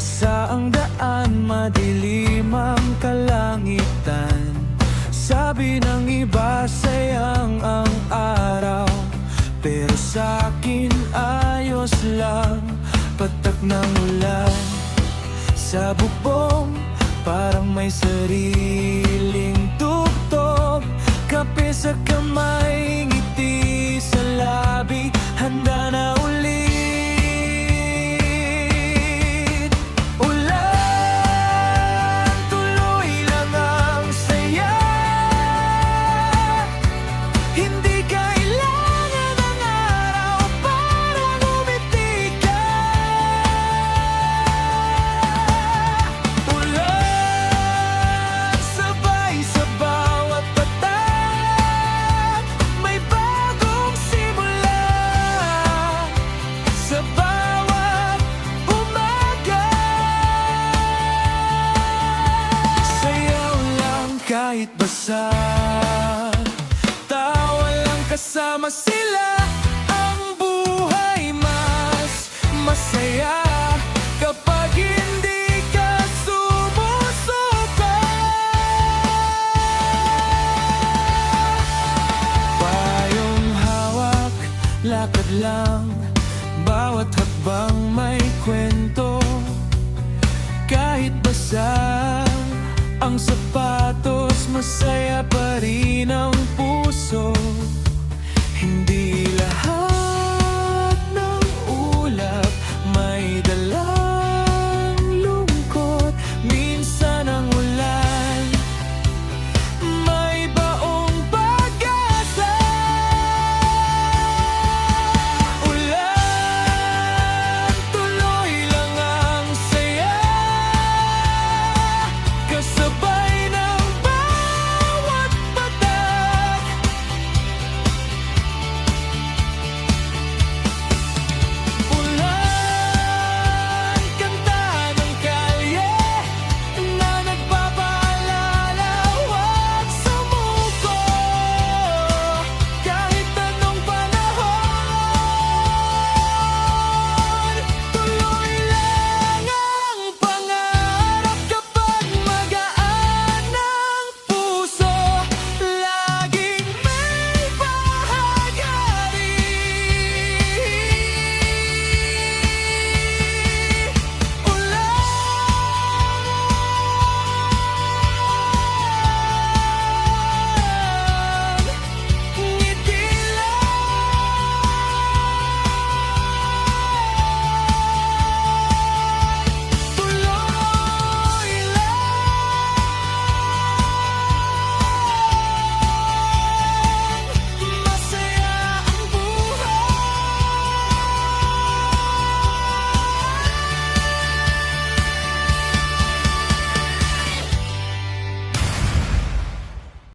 basa ang daan, madilim ang kalangitan. Sabi ng iba, sayang ang araw, pero sa'kin ayos lang. Patak ng ulan sa bubong, parang may sariling tugtog. Kape sa kamay, ngiti sa labi, handa na ulit. Ulan, tuloy lang ang saya. Hindi kailangan ng araw para ngumiti ka. Ulan, sabay sa bawat patak, may bagong simula sa bawat umaga. Sayaw lang kahit basa, tawa lang kasama sila. Ang buhay mas masaya kapag hindi ka sumusuka. Payong hawak, lakad lang, bawat hakbang may kwento. Kahit basa ang sapatos, masaya pa rin ang puso.